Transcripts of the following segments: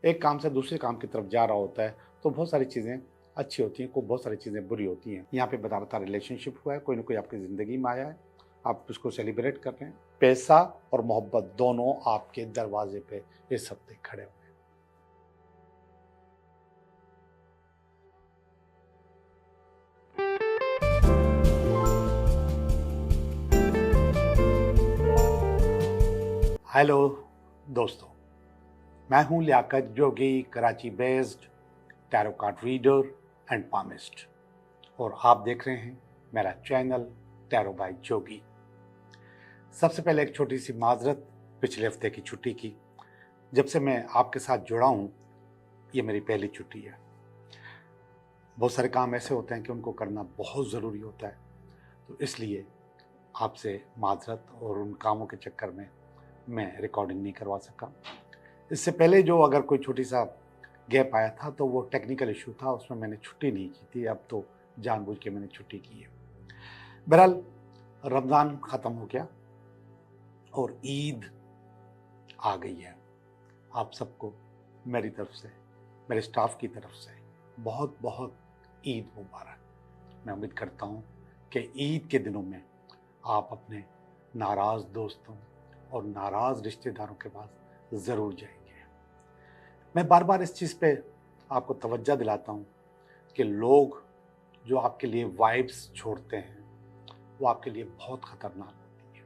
एक काम से दूसरे काम की तरफ जा रहा होता है, तो बहुत सारी चीज़ें अच्छी होती हैं, को बहुत सारी चीज़ें बुरी होती हैं। यहाँ पे बता रहा था रिलेशनशिप हुआ है, कोई ना कोई आपकी ज़िंदगी में आया है, आप उसको सेलिब्रेट कर रहे हैं। पैसा और मोहब्बत दोनों आपके दरवाजे पे इस हफ्ते खड़े हुए हैं। हेलो दोस्तों, मैं हूँ Liyaquat Jogi, Karachi based tarot card reader and palmist, और आप देख रहे हैं मेरा चैनल टैरो बाय जोगी। सबसे पहले एक छोटी सी माजरत पिछले हफ्ते की छुट्टी की। जब से मैं आपके साथ जुड़ा हूँ, ये मेरी पहली छुट्टी है। बहुत सारे काम ऐसे होते हैं कि उनको करना बहुत ज़रूरी होता है, तो इसलिए आपसे माजरत, और उन कामों के चक्कर में मैं रिकॉर्डिंग नहीं करवा सका। इससे पहले जो अगर कोई छोटी सा गैप आया था तो वो टेक्निकल इशू था, उसमें मैंने छुट्टी नहीं की थी। अब तो जानबूझ के मैंने छुट्टी की है। बहरहाल, रमज़ान ख़त्म हो गया और ईद आ गई है। आप सबको मेरी तरफ से, मेरे स्टाफ की तरफ से बहुत बहुत ईद मुबारक। मैं उम्मीद करता हूँ कि ईद के दिनों में आप अपने नाराज़ दोस्तों और नाराज़ रिश्तेदारों के पास ज़रूर जाएंगे। मैं बार बार इस चीज़ पे आपको तवज्जो दिलाता हूँ कि लोग जो आपके लिए वाइब्स छोड़ते हैं वो आपके लिए बहुत ख़तरनाक होती है।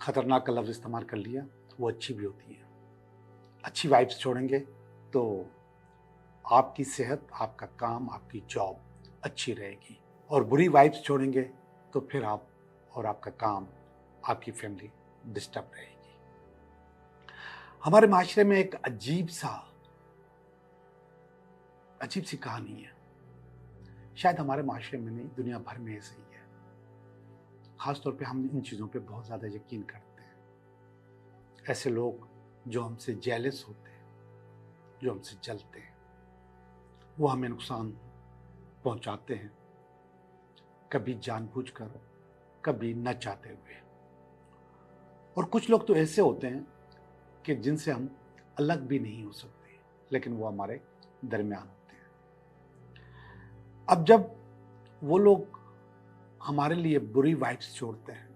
ख़तरनाक का लफ्ज़ इस्तेमाल कर लिया, वो अच्छी भी होती है। अच्छी वाइब्स छोड़ेंगे तो आपकी सेहत, आपका काम, आपकी जॉब अच्छी रहेगी, और बुरी वाइब्स छोड़ेंगे तो फिर आप और आपका काम, आपकी फैमिली डिस्टर्ब रहेगी। हमारे माशरे में एक अजीब सी कहानी है। शायद हमारे माशरे में नहीं, दुनिया भर में ऐसे ही है। ख़ास तौर पे हम इन चीज़ों पे बहुत ज़्यादा यकीन करते हैं। ऐसे लोग जो हमसे जेलस होते हैं, जो हमसे जलते हैं, वो हमें नुकसान पहुंचाते हैं, कभी जानबूझकर, कभी न चाहते हुए। और कुछ लोग तो ऐसे होते हैं कि जिनसे हम अलग भी नहीं हो सकते, लेकिन वो हमारे दरमियान होते हैं। अब जब वो लोग हमारे लिए बुरी वाइब्स छोड़ते हैं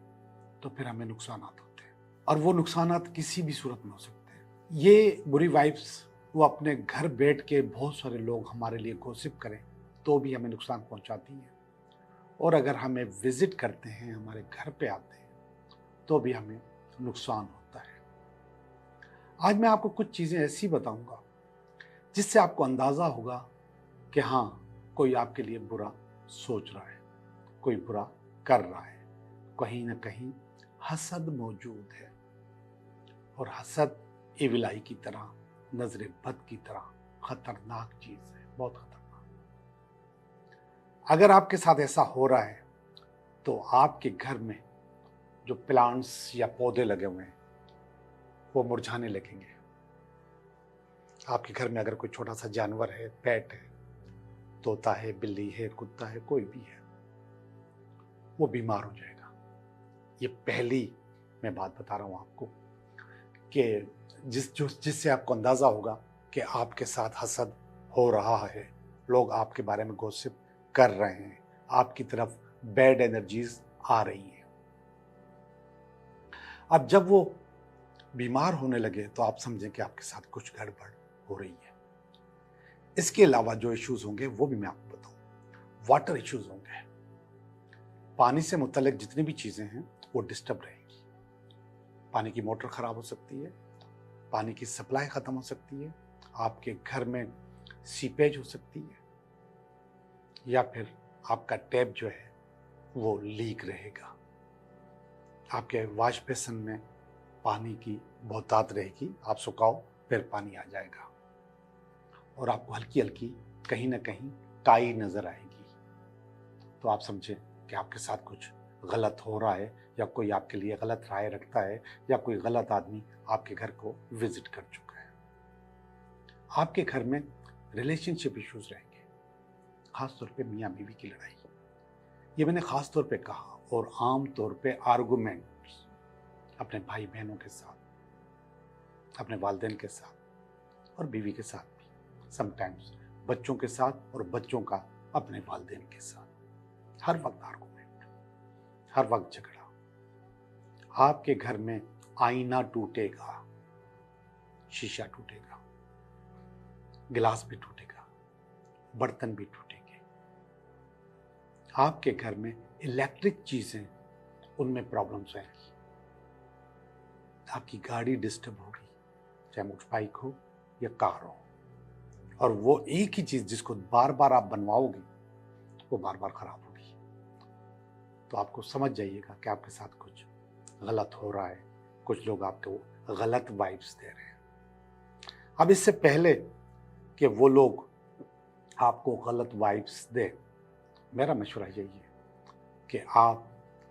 तो फिर हमें नुकसानात होते हैं, और वो नुकसानात किसी भी सूरत में हो सकते हैं। ये बुरी वाइब्स वो अपने घर बैठ के बहुत सारे लोग हमारे लिए गॉसिप करें तो भी हमें नुकसान पहुंचाती है, और अगर हमें विजिट करते हैं, हमारे घर पे आते हैं, तो भी हमें नुकसान होता है। आज मैं आपको कुछ चीज़ें ऐसी बताऊंगा जिससे आपको अंदाज़ा होगा कि हाँ, कोई आपके लिए बुरा सोच रहा है, कोई बुरा कर रहा है, कहीं ना कहीं हसद मौजूद है। और हसद एविलाई की तरह, नजर बद की तरह खतरनाक चीज़ है, बहुत खतरनाक। अगर आपके साथ ऐसा हो रहा है तो आपके घर में जो प्लांट्स या पौधे लगे हुए हैं वो मुरझाने लगेंगे। आपके घर में अगर कोई छोटा सा जानवर है, पेट है, तोता है, बिल्ली है, कुत्ता है, कोई भी है, वो बीमार हो जाएगा। ये पहली मैं बात बता रहा हूँ आपको कि जिससे आपको अंदाज़ा होगा कि आपके साथ हसद हो रहा है, लोग आपके बारे में गॉसिप कर रहे हैं, आपकी तरफ बैड एनर्जीज आ रही हैं। अब जब वो बीमार होने लगे तो आप समझें कि आपके साथ कुछ गड़बड़ हो रही है। इसके अलावा जो इश्यूज होंगे वो भी मैं आपको बताऊं। वाटर इश्यूज होंगे, पानी से मुतल्लिक जितनी भी चीज़ें हैं वो डिस्टर्ब रहेंगी। पानी की मोटर ख़राब हो सकती है, पानी की सप्लाई ख़त्म हो सकती है, आपके घर में सीपेज हो सकती है, या फिर आपका टैप जो है वो लीक रहेगा। आपके वॉश बेसिन में पानी की बहुतायत रहेगी, आप सुखाओ फिर पानी आ जाएगा, और आपको हल्की हल्की कहीं ना कहीं काई नज़र आएगी। तो आप समझें कि आपके साथ कुछ गलत हो रहा है, या कोई आपके लिए गलत राय रखता है, या कोई गलत आदमी आपके घर को विजिट कर चुका है। आपके घर में रिलेशनशिप इश्यूज रहेंगे, खास तौर पे मियाँ बीवी की लड़ाई। ये मैंने खास तौर पे कहा, और आम तौर पे आर्गुमेंट्स अपने भाई बहनों के साथ, अपने वालिदैन के साथ और बीवी के साथ भी, समटाइम्स बच्चों के साथ और बच्चों का अपने वालिदैन के साथ। हर वक्त आर्गुमेंट, हर वक्त झगड़ा। आपके घर में आईना टूटेगा, शीशा टूटेगा, गिलास भी टूटेगा, बर्तन भी टूटेंगे। आपके घर में इलेक्ट्रिक चीजें, उनमें प्रॉब्लम्स आएंगी। आपकी गाड़ी डिस्टर्ब होगी, चाहे मोटर बाइक हो या कार हो, और वो एक ही चीज जिसको बार बार आप बनवाओगे वो बार बार खराब होगी। तो आपको समझ जाइएगा कि आपके साथ कुछ गलत हो रहा है। कुछ लोग आपको गलत वाइब्स दे रहे हैं। अब इससे पहले कि वो लोग आपको गलत वाइब्स दे, मेरा मशवरा यही है कि आप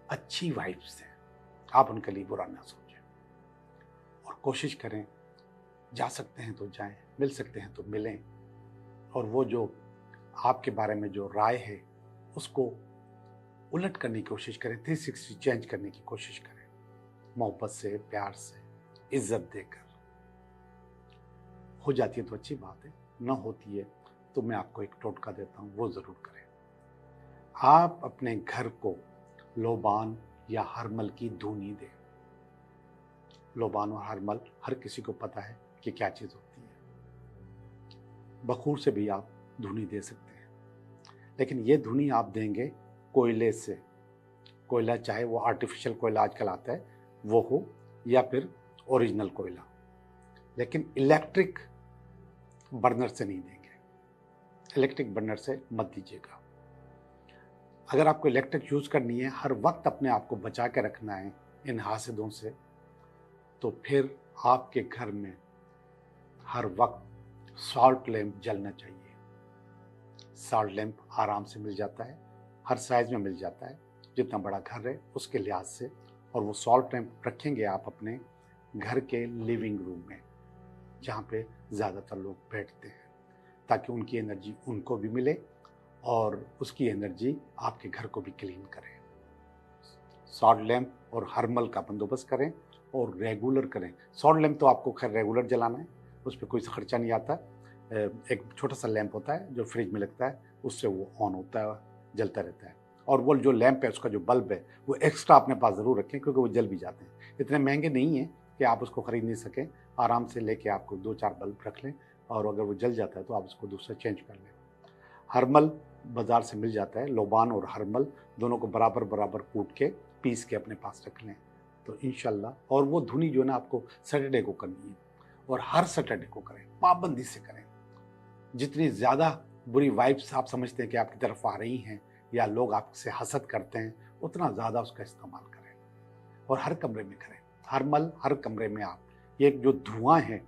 अच्छी वाइब्स दें, आप उनके लिए बुरा ना सोचें और कोशिश करें, जा सकते हैं तो जाएं, मिल सकते हैं तो मिलें, और वो जो आपके बारे में जो राय है उसको उलट करने की कोशिश करें, 360 चेंज करने की कोशिश करें, मोहब्बत से, प्यार से, इज्जत देकर। हो जाती है तो अच्छी बात है, ना होती है तो मैं आपको एक टोटका देता हूँ, वो ज़रूर करें। आप अपने घर को लोबान या हरमल की धूनी दें। लोबान और हरमल हर किसी को पता है कि क्या चीज़ होती है। बखूर से भी आप धुनी दे सकते हैं, लेकिन ये धुनी आप देंगे कोयले से। कोयला चाहे वो आर्टिफिशियल कोयला आजकल आता है वो हो, या फिर ओरिजिनल कोयला, लेकिन इलेक्ट्रिक बर्नर से नहीं देंगे। इलेक्ट्रिक बर्नर से मत दीजिएगा। अगर आपको इलेक्ट्रिक यूज़ करनी है, हर वक्त अपने आप को बचा के रखना है इन हासिदों से, तो फिर आपके घर में हर वक्त सॉल्ट लैंप जलना चाहिए। सॉल्ट लैंप आराम से मिल जाता है, हर साइज में मिल जाता है, जितना बड़ा घर है उसके लिहाज से। और वो सॉल्ट लैंप रखेंगे आप अपने घर के लिविंग रूम में, जहाँ पे ज़्यादातर लोग बैठते हैं, ताकि उनकी एनर्जी उनको भी मिले और उसकी एनर्जी आपके घर को भी क्लीन करे। सॉल्ट लैंप और हर्मल का बंदोबस्त करें और रेगुलर करें। सॉल्ट लैंप तो आपको खैर रेगुलर जलाना है, उस पर कोई खर्चा नहीं आता। एक छोटा सा लैंप होता है जो फ्रिज में लगता है, उससे वो ऑन होता है, जलता रहता है। और वो जो लैंप है, उसका जो बल्ब है, वो एक्स्ट्रा अपने पास ज़रूर रखें, क्योंकि वो जल भी जाते हैं। इतने महंगे नहीं हैं कि आप उसको ख़रीद नहीं सकें। आराम से लेके आपको 2-4 बल्ब रख लें, और अगर वो जल जाता है तो आप उसको दूसरा चेंज कर लें। हर्मल बाज़ार से मिल जाता है, लोबान और हर्मल दोनों को बराबर बराबर कूट के पीस के अपने पास रख लें, तो इंशाल्लाह। और वो धुनी जो है ना, आपको सैटरडे को करनी है, और हर सैटरडे को करें, पाबंदी से करें। जितनी ज़्यादा बुरी वाइब्स आप समझते हैं कि आपकी तरफ आ रही हैं या लोग आपसे हसद करते हैं, उतना ज़्यादा उसका इस्तेमाल करें, और हर कमरे में करें। हर्मल हर कमरे में आप, ये जो धुआं है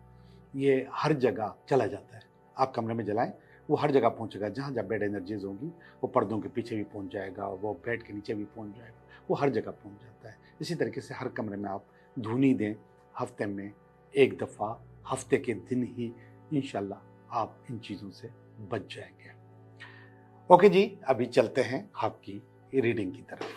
ये हर जगह चला जाता है। आप कमरे में जलाएं, वो हर जगह पहुंचेगा। जहाँ जहाँ बैड एनर्जीज होंगी वो पर्दों के पीछे भी पहुंच जाएगा, वो बेड के नीचे भी पहुंच जाएगा, वो हर जगह पहुंच जाता है। इसी तरीके से हर कमरे में आप धुनी दें, हफ्ते में एक दफ़ा, हफ्ते के दिन ही, इंशाल्लाह आप इन चीज़ों से बच जाएंगे। ओके जी, अभी चलते हैं आपकी रीडिंग की तरफ।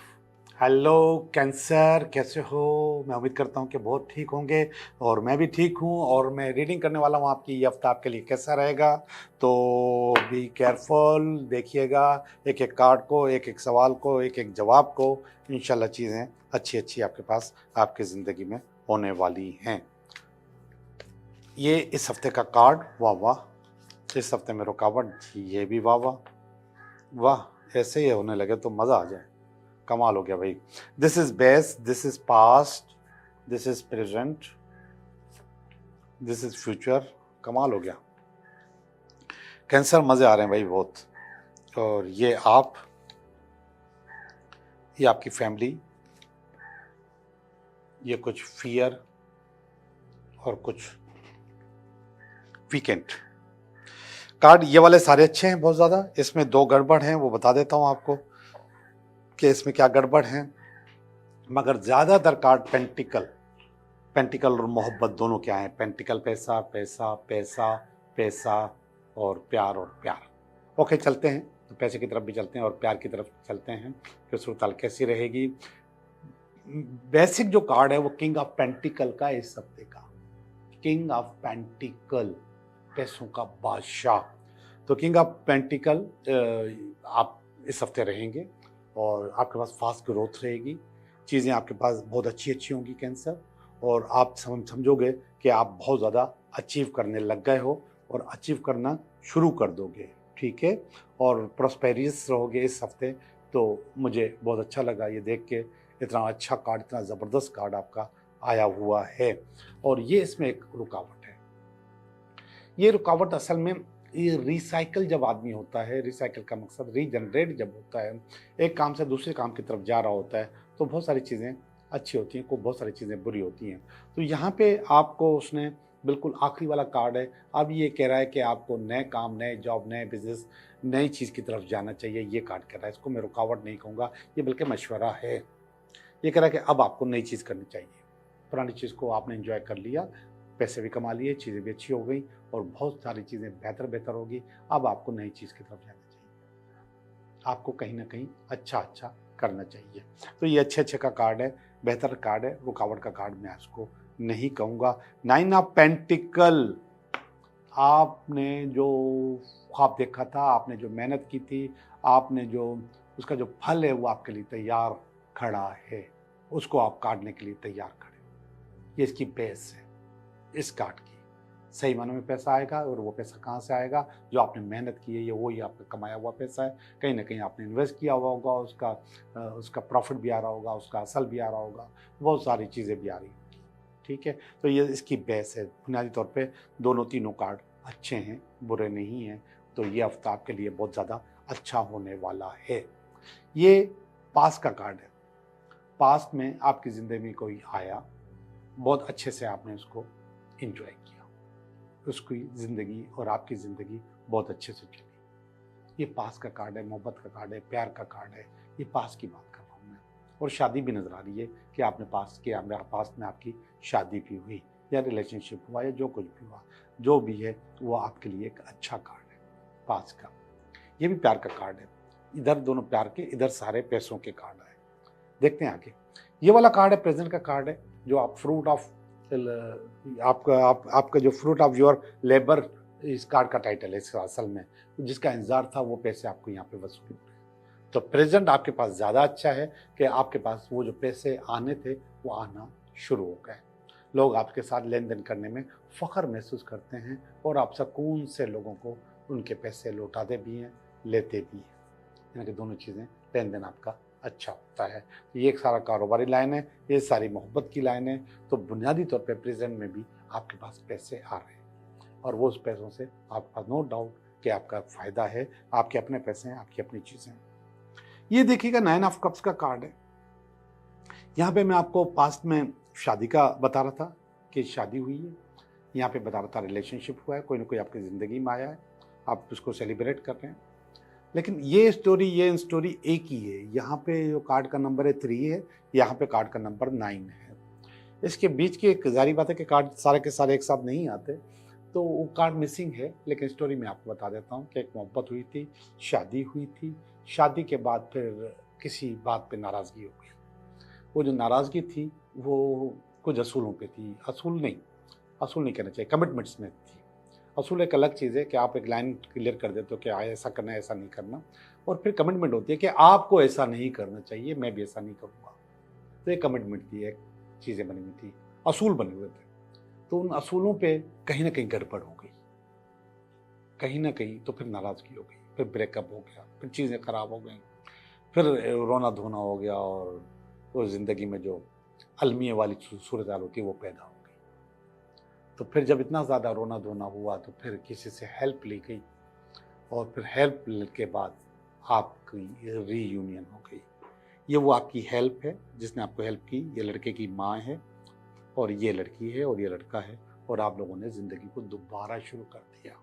हेलो कैंसर, कैसे हो? मैं उम्मीद करता हूँ कि बहुत ठीक होंगे, और मैं भी ठीक हूँ। और मैं रीडिंग करने वाला हूँ आपकी। ये हफ्ता आपके लिए कैसा रहेगा, तो बी केयरफुल, देखिएगा एक एक कार्ड को, एक एक सवाल को, एक एक जवाब को। इंशाल्लाह चीज़ें अच्छी अच्छी आपके पास, आपकी ज़िंदगी में होने वाली हैं। ये इस हफ्ते का कार्ड, वाह वाह। इस हफ्ते में रुकावट, ये भी वाह वाह वाह। ऐसे ही होने लगे तो मज़ा आ जाए, कमाल हो गया भाई। This is best, this is past, this is present, this is future. कमाल हो गया। कैंसर, मजे आ रहे हैं भाई बहुत। और ये आप, ये आपकी फैमिली, ये कुछ फियर और कुछ वीकेंड। कार्ड ये वाले सारे अच्छे हैं बहुत ज़्यादा। इसमें 2 गड़बड़ हैं, वो बता देता हूँ आपको कि इसमें क्या गड़बड़ है। मगर ज़्यादातर कार्ड पेंटिकल, पेंटिकल और मोहब्बत दोनों क्या हैं। पेंटिकल पैसा, पैसा, पैसा, पैसा, और प्यार। ओके, चलते हैं तो पैसे की तरफ भी चलते हैं और प्यार की तरफ चलते हैं कि सूरत कैसी रहेगी। बेसिक जो कार्ड है वो किंग ऑफ पेंटिकल का इस हफ्ते का, किंग ऑफ पेंटिकल, पैसों का बादशाह। तो किंग ऑफ पेंटिकल आप इस हफ्ते रहेंगे और आपके पास फास्ट ग्रोथ रहेगी, चीज़ें आपके पास बहुत अच्छी अच्छी होंगी कैंसर, और आप समझोगे कि आप बहुत ज़्यादा अचीव करने लग गए हो और अचीव करना शुरू कर दोगे, ठीक है। और प्रॉस्पेरियस रहोगे इस हफ्ते। तो मुझे बहुत अच्छा लगा ये देख के, इतना अच्छा कार्ड, इतना ज़बरदस्त कार्ड आपका आया हुआ है। और ये इसमें एक रुकावट है, ये रुकावट असल में ये रिसाइकल जब आदमी होता है, रिसाइकल का मकसद रीजनरेट जब होता है, एक काम से दूसरे काम की तरफ जा रहा होता है, तो बहुत सारी चीज़ें अच्छी होती हैं, को बहुत सारी चीज़ें बुरी होती हैं। तो यहाँ पे आपको उसने बिल्कुल आखिरी वाला कार्ड है, अब ये कह रहा है कि आपको नए काम, नए जॉब, नए बिजनेस, नई चीज़ की तरफ जाना चाहिए, ये कार्ड कह रहा है। इसको मैं रुकावट नहीं कहूँगा, ये बल्कि मशवरा है। ये कह रहा है कि अब आपको नई चीज़ करनी चाहिए, पुरानी चीज़ को आपने एंजॉय कर लिया, पैसे भी कमा लिए, चीज़ें भी अच्छी हो गई और बहुत सारी चीज़ें बेहतर होगी। अब आपको नई चीज़ की तरफ जाना चाहिए, आपको कहीं ना कहीं अच्छा करना चाहिए। तो ये अच्छे का कार्ड है, बेहतर कार्ड है, रुकावट का कार्ड मैं इसको नहीं कहूँगा। 9 ऑफ पेंटिकल, आपने जो ख्वाब देखा था, आपने जो मेहनत की थी, आपने जो उसका जो फल है वो आपके लिए तैयार खड़ा है, उसको आप काटने के लिए तैयार खड़े। ये इसकी बेस है इस कार्ड की। सही मानों में पैसा आएगा, और वो पैसा कहाँ से आएगा? जो आपने मेहनत की है, ये वही आपका कमाया हुआ पैसा है। कहीं ना कहीं आपने इन्वेस्ट किया हुआ होगा, उसका प्रॉफिट भी आ रहा होगा, उसका असल भी आ रहा होगा, बहुत सारी चीज़ें भी आ रही होगी, ठीक है। तो ये इसकी बेस है। बुनियादी तौर पे दोनों तीनों कार्ड अच्छे हैं, बुरे नहीं हैं। तो ये हफ्ता आपके लिए बहुत ज़्यादा अच्छा होने वाला है। ये पास का कार्ड है। पास्ट में आपकी ज़िंदगी में कोई आया, बहुत अच्छे से आपने उसको एंजॉय किया, उसकी ज़िंदगी और आपकी ज़िंदगी बहुत अच्छे से चली। ये पास का कार्ड है, मोहब्बत का कार्ड है, प्यार का कार्ड है। ये पास की बात कर रहा हूँ मैं। और शादी भी नज़र आ रही है कि आपने पास किया, पास में आपकी शादी भी हुई या रिलेशनशिप हुआ या जो कुछ भी हुआ, जो भी है वो आपके लिए एक अच्छा कार्ड है पास का। ये भी प्यार का कार्ड है, इधर दोनों प्यार के, इधर सारे पैसों के कार्ड आए। देखते हैं आगे। ये वाला कार्ड है, प्रेजेंट का कार्ड है, जो आप फ्रूट ऑफ आपका जो फ्रूट ऑफ योर लेबर, इस कार्ड का टाइटल है इसका असल में। जिसका इंतजार था वो पैसे आपको यहाँ पे वसूल हो रहे हैं। तो प्रेजेंट आपके पास ज़्यादा अच्छा है कि आपके पास वो जो पैसे आने थे वो आना शुरू हो गए। लोग आपके साथ लेन देन करने में फ़ख्र महसूस करते हैं और आप सुकून से लोगों को उनके पैसे लौटाते भी हैं, लेते भी हैं। यानी कि दोनों चीज़ें, लेन देन आपका अच्छा होता है। ये एक सारा कारोबारी लाइन है, ये सारी मोहब्बत की लाइन है। तो बुनियादी तौर पे प्रेजेंट में भी आपके पास पैसे आ रहे हैं और वो उस पैसों से आपके पास नो डाउट कि आपका फ़ायदा है, आपके अपने पैसे हैं, आपकी अपनी चीज़ें हैं। ये देखिएगा 9 ऑफ कप्स का कार्ड है। यहाँ पे मैं आपको पास्ट में शादी का बता रहा था कि शादी हुई है, यहाँ पे बता रहा था रिलेशनशिप हुआ है, कोई ना कोई आपकी ज़िंदगी में आया है, आप उसको सेलिब्रेट कर रहे हैं। लेकिन ये स्टोरी एक ही है। यहाँ पे जो कार्ड का नंबर है 3 है, यहाँ पे कार्ड का नंबर 9 है। इसके बीच की एक जारी बात है कि कार्ड सारे के सारे एक साथ नहीं आते, तो वो कार्ड मिसिंग है। लेकिन स्टोरी मैं आपको बता देता हूँ कि एक मोहब्बत हुई थी, शादी हुई थी, शादी के बाद फिर किसी बात पे नाराज़गी हो गई। वो जो नाराज़गी थी वो कुछ असूलों पे थी, असूल नहीं कहना चाहिए, कमिटमेंट्स में थी। असूल एक अलग चीज़ है कि आप एक लाइन क्लियर कर देते हो कि ऐसा करना है, ऐसा नहीं करना, और फिर कमिटमेंट होती है कि आपको ऐसा नहीं करना चाहिए, मैं भी ऐसा नहीं करूँगा। तो ये कमिटमेंट थी, एक चीज़ें बनी हुई थी, असूल बने हुए थे। तो उन असूलों पे कहीं ना कहीं गड़बड़ हो गई, कहीं ना कहीं तो फिर नाराज़गी हो गई, फिर ब्रेकअप हो गया, फिर चीज़ें ख़राब हो गई, फिर रोना धोना हो गया, और वो ज़िंदगी में जो अलमिया वाली सूरत हाल होती है वो पैदा हो गई। तो फिर जब इतना ज़्यादा रोना धोना हुआ तो फिर किसी से हेल्प ली गई, और फिर हेल्प के बाद आपकी रीयूनियन हो गई। ये वो आपकी हेल्प है जिसने आपको हेल्प की, ये लड़के की माँ है और ये लड़की है और ये लड़का है, और आप लोगों ने ज़िंदगी को दोबारा शुरू कर दिया।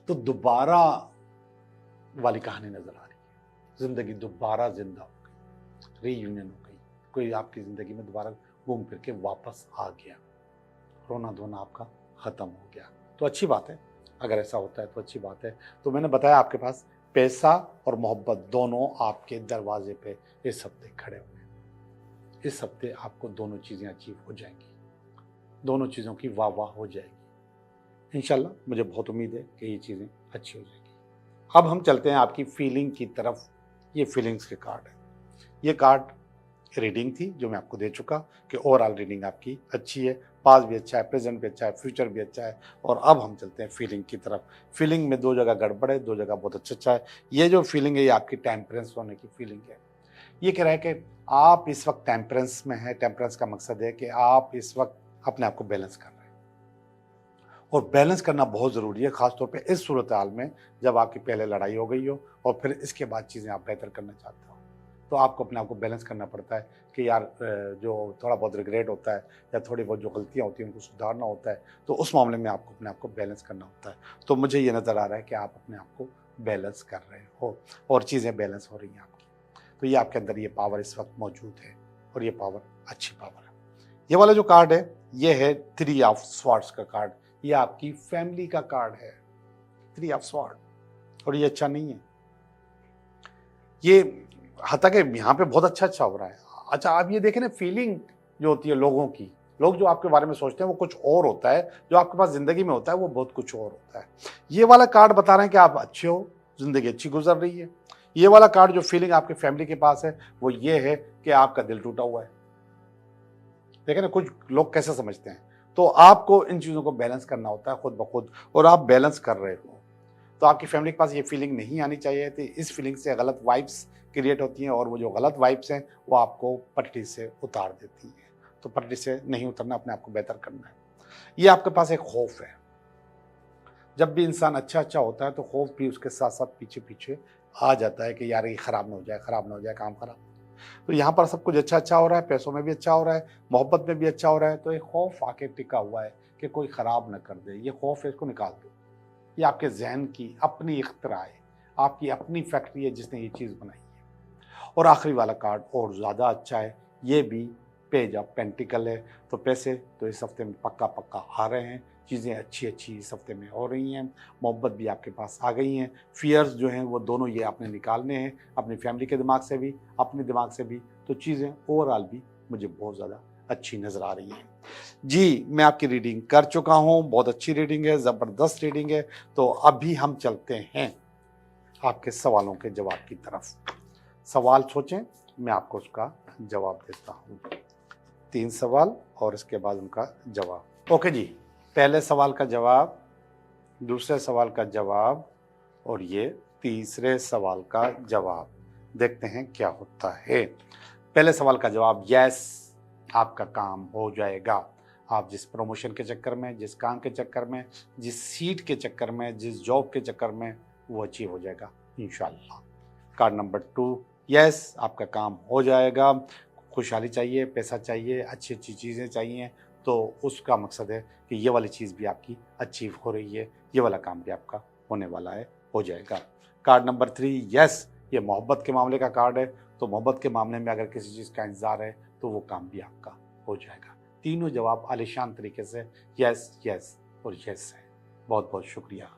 तो दोबारा वाली कहानी नज़र आ रही है, ज़िंदगी दोबारा जिंदा हो गई, रीयूनियन हो गई, कोई आपकी ज़िंदगी में दोबारा घूम फिर के वापस आ गया, रोना धोना आपका ख़त्म हो गया। तो अच्छी बात है, अगर ऐसा होता है तो अच्छी बात है। तो मैंने बताया आपके पास पैसा और मोहब्बत दोनों आपके दरवाजे पे इस हफ्ते खड़े हुए हैं। इस हफ्ते आपको दोनों चीज़ें अचीव हो जाएंगी। दोनों चीज़ों की वाह वाह हो जाएगी। इंशाल्लाह मुझे बहुत उम्मीद है कि ये चीज़ें अच्छी हो जाएगी। अब हम चलते हैं आपकी फीलिंग की तरफ। ये फीलिंग्स के कार्ड है। ये कार्ड रीडिंग थी जो मैं आपको दे चुका कि ओवरऑल रीडिंग आपकी अच्छी है, पास्ट भी अच्छा है, प्रेजेंट भी अच्छा है, फ्यूचर भी अच्छा है। और अब हम चलते हैं फीलिंग की तरफ। फीलिंग में 2 जगह गड़बड़ है, 2 जगह बहुत अच्छा है। ये जो फीलिंग है ये आपकी टेम्परेंस होने की फीलिंग है। ये कह रहा है कि आप इस वक्त टेम्परेंस में हैं। टेम्परेंस का मकसद है कि आप इस वक्त अपने आप को बैलेंस कर रहे हैं, और बैलेंस करना बहुत ज़रूरी है, ख़ासतौर पे इस सूरत हाल में जब आपकी पहले लड़ाई हो गई हो और फिर इसके बाद चीज़ें आप बेहतर करना चाहते हो। तो आपको अपने आप को बैलेंस करना पड़ता है कि यार जो थोड़ा बहुत रिग्रेट होता है या थोड़ी बहुत जो गलतियाँ होती हैं उनको सुधारना होता है, तो उस मामले में आपको अपने आप को बैलेंस करना होता है। तो मुझे ये नज़र आ रहा है कि आप अपने आप को बैलेंस कर रहे हो और चीज़ें बैलेंस हो रही हैं आपकी। तो ये आपके अंदर ये पावर इस वक्त मौजूद है और ये पावर अच्छी पावर है। ये वाला जो कार्ड है ये है 3 ऑफ स्वॉर्ड्स का कार्ड। ये आपकी फैमिली का कार्ड है, 3 ऑफ स्वॉर्ड, और ये अच्छा नहीं है। ये हालांकि यहाँ पे बहुत अच्छा हो रहा है। अच्छा आप ये देखें ना, फीलिंग जो होती है लोगों की, लोग जो आपके बारे में सोचते हैं वो कुछ और होता है, जो आपके पास जिंदगी में होता है वो बहुत कुछ और होता है। ये वाला कार्ड बता रहे हैं कि आप अच्छे हो, जिंदगी अच्छी गुजर रही है। ये वाला कार्ड जो फीलिंग आपके फैमिली के पास है वो ये है कि आपका दिल टूटा हुआ है। देखें ना कुछ लोग कैसे समझते हैं। तो आपको इन चीज़ों को बैलेंस करना होता है खुद ब खुद, और आप बैलेंस कर रहे हो। तो आपकी फैमिली के पास ये फीलिंग नहीं आनी चाहिए थी। इस फीलिंग से गलत वाइब्स क्रिएट होती हैं, और वो जो गलत वाइब्स हैं वो आपको पटरी से उतार देती हैं। तो पटरी से नहीं उतरना, अपने आप को बेहतर करना है। ये आपके पास एक खौफ है। जब भी इंसान अच्छा होता है तो खौफ भी उसके साथ साथ पीछे पीछे आ जाता है कि यार ये खराब ना हो जाए, खराब ना हो जाए, काम खराब। तो यहाँ पर सब कुछ अच्छा हो रहा है, पैसों में भी अच्छा हो रहा है, मोहब्बत में भी अच्छा हो रहा है, तो एक खौफ आके टिका हुआ है कि कोई ख़राब ना कर दे। ये खौफ है, इसको निकाल दो। ये आपके जहन की अपनी इख्तरा है, आपकी अपनी फैक्ट्री है जिसने ये चीज़ बनाई है। और आखिरी वाला कार्ड और ज़्यादा अच्छा है, ये भी पेज ऑफ पेंटिकल है। तो पैसे तो इस हफ्ते में पक्का आ रहे हैं, चीज़ें अच्छी इस हफ्ते में हो रही हैं, मोहब्बत भी आपके पास आ गई हैं। फियर्स जो हैं वो दोनों ये आपने निकालने हैं, अपनी फैमिली के दिमाग से भी, अपने दिमाग से भी। तो चीज़ें ओवरऑल भी मुझे बहुत ज़्यादा अच्छी नज़र आ रही हैं। जी, मैं आपकी रीडिंग कर चुका हूँ, बहुत अच्छी रीडिंग है, ज़बरदस्त रीडिंग है। तो अभी हम चलते हैं आपके सवालों के जवाब की तरफ। सवाल सोचें, मैं आपको उसका जवाब देता हूँ। 3 सवाल और इसके बाद उनका जवाब। ओके जी, पहले सवाल का जवाब, दूसरे सवाल का जवाब, और ये तीसरे सवाल का जवाब। देखते हैं क्या होता है। पहले सवाल का जवाब, यस, आपका काम हो जाएगा। आप जिस प्रमोशन के चक्कर में, जिस काम के चक्कर में, जिस सीट के चक्कर में, जिस जॉब के चक्कर में, वो अचीव हो जाएगा इंशाल्लाह। कार्ड नंबर 2, यस, आपका काम हो जाएगा। खुशहाली चाहिए, पैसा चाहिए, अच्छी चीज़ें चाहिए, तो उसका मकसद है कि ये वाली चीज़ भी आपकी अचीव हो रही है, ये वाला काम भी आपका होने वाला है, हो जाएगा। कार्ड नंबर 3, यस, ये मोहब्बत के मामले का कार्ड है। तो मोहब्बत के मामले में अगर किसी चीज़ का इंतज़ार है तो वो काम भी आपका हो जाएगा। तीनों जवाब आलीशान तरीके से यस और यस है। बहुत बहुत शुक्रिया।